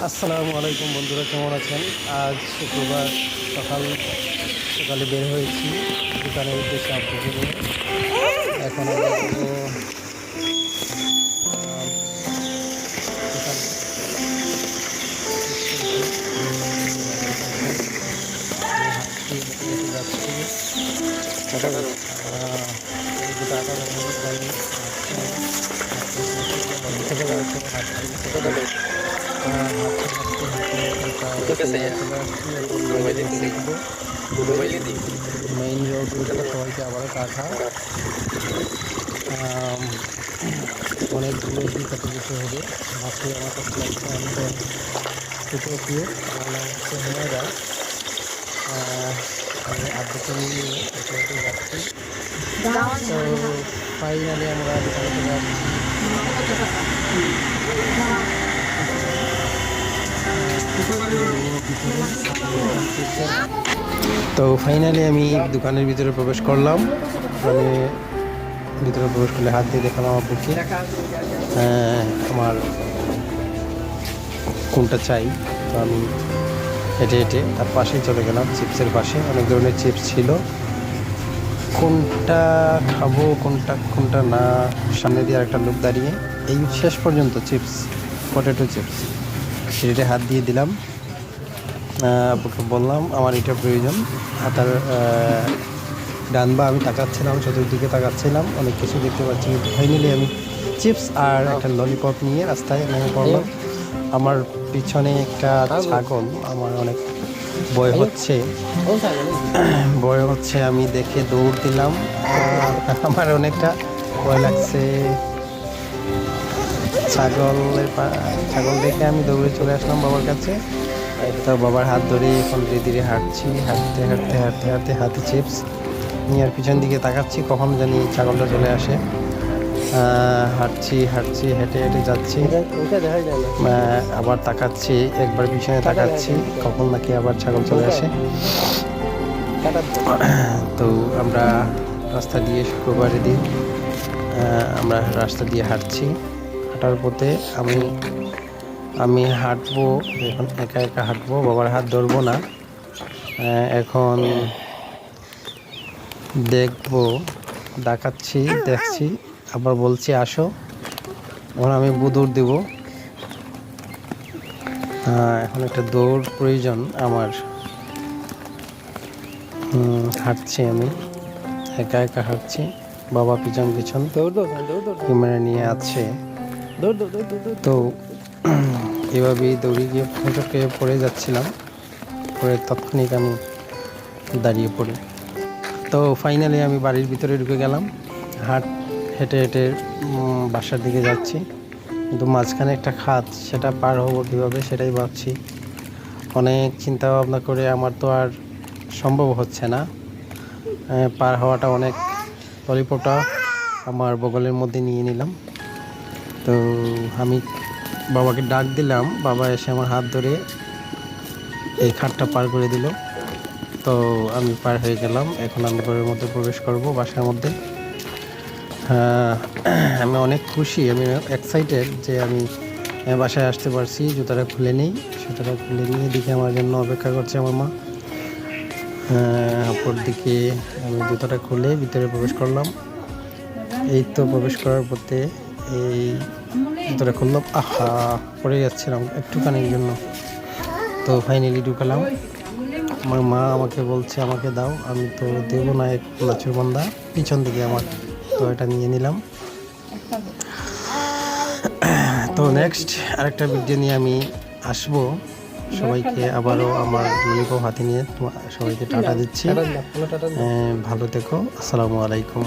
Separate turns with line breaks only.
আসসালামু আলাইকুম বন্ধুরা, কেমন আছেন? আজ শুক্রবার সকালে বের হয়েছি দোকানের উদ্দেশ্যে আপনাকে নিয়ে। এখন আমরা যাবো দোকানে। আমি হাঁটছি, হেঁটে হেঁটে যাচ্ছি। মেইন রোড সবাইকে আবারও টাকা অনেকগুলো দিক এত কিছু হবে মাছটি আমার কাছে লাগছে। আমি তো ছোটো দিয়ে আমার নাম হচ্ছে হেমায়রা। আমি আব্বুকে নিয়ে হেঁটে হেঁটে যাচ্ছি। তো ফাইনালি আমরা দোকানে চলে আসছি। তো ফাইনালি আমি দোকানের ভিতরে প্রবেশ করলাম। মানে ভিতরে প্রবেশ করলে হাত দিয়ে দেখালাম আব্বুকে আমার কোনটা চাই। তো আমি হেঁটে হেঁটে তার পাশেই চলে গেলাম। চিপসের পাশে অনেক ধরনের চিপস ছিল, কোনটা খাবো কোনটা না সামনে দিয়ে একটা লোক দাঁড়িয়ে। এই শেষ পর্যন্ত চিপস, পটেটো চিপস, সেটা হাত দিয়ে দিলাম। আব্বুকে বললাম আমার এটা প্রয়োজন। তার ডান বা আমি তাকাচ্ছিলাম, চতুর্দিকে তাকাচ্ছিলাম, অনেক কিছু দেখতে পাচ্ছি, কিন্তু ফাইনালি আমি চিপস আর একটা ললিপপ নিয়ে রাস্তায় নেমে পড়লাম। আমার পিছনে একটা ছাগল, আমার অনেক ভয় হচ্ছে আমি দেখে দৌড় দিলাম। আমার অনেকটা ভয় লাগছে। ছাগল দেখে আমি দৌড়ে চলে আসলাম বাবার কাছে। তো বাবার হাত ধরে এখন ধীরে ধীরে হাঁটছি, হাঁটতে হাতে চিপস নিয়ে আর পিছন দিকে তাকাচ্ছি কখন জানি ছাগলটা চলে আসে। হাঁটছি হেঁটে হেঁটে যাচ্ছি, আবার তাকাচ্ছি, একবার পিছনে তাকাচ্ছি কখন নাকি আবার ছাগল চলে আসে। তো আমরা রাস্তা দিয়ে, শুক্রবারের দিন আমরা রাস্তা দিয়ে হাঁটার পথে আমি হাঁটবো এখন, একা হাঁটবো, বাবার হাত ধরবো না। এখন দেখছি, আবার বলছি আসো, এখন আমি দৌড় দেবো। এখন একটা দৌড় প্রয়োজন আমার। হাঁটছি আমি একা হাঁটছি, বাবা পিছন ক্যামেরা নিয়ে আছে। তো এভাবেই দৌড়ে গিয়ে ফটকে পড়ে যাচ্ছিলাম, পরে তাৎক্ষণিক আমি দাঁড়িয়ে পড়ি। তো ফাইনালি আমি বাড়ির ভিতরে ঢুকে গেলাম। হেঁটে হেঁটে বাসার দিকে যাচ্ছি, কিন্তু মাঝখানে একটা খাত, সেটা পার হবো কীভাবে সেটাই ভাবছি। অনেক চিন্তা ভাবনা করে আমার তো আর সম্ভব হচ্ছে না পার হওয়াটা। অনেক ললিপপটা আমার বগলের মধ্যে নিয়ে নিলাম। তো আমি বাবাকে ডাক দিলাম, বাবা এসে আমার হাত ধরে এই খাটটা পার করে দিল। তো আমি পার হয়ে গেলাম। এখন আমি ঘরের মধ্যে প্রবেশ করব, বাসার মধ্যে। আমি অনেক খুশি, আমি এক্সাইটেড যে আমি বাসায় আসতে পারছি। জুতাটা খুলে নিই, সেটাটা খুলে নিয়ে দিকে আমার জন্য অপেক্ষা করছে আমার মা। অপর দিকে আমি জুতাটা খুলে ভিতরে প্রবেশ করলাম। এই তো প্রবেশ করার পথে এই জুতাটা খুললাম, পড়ে যাচ্ছিলাম একটুখানির জন্য। তো ফাইনালি ঢুকালাম। আমার মা আমাকে বলছে আমাকে দাও, আমি তো দেবো না, এক লাচুর বান্দা পিছন দিকে আমার। তো এটা নিয়ে নিলাম। তো নেক্সট আরেকটা ভিডিও নিয়ে আমি আসবো। সবাইকে আবারও আমার ললিপপ হাতে নিয়ে সবাইকে টাটা দিচ্ছি। ভালো থেকো, আসসালামু আলাইকুম।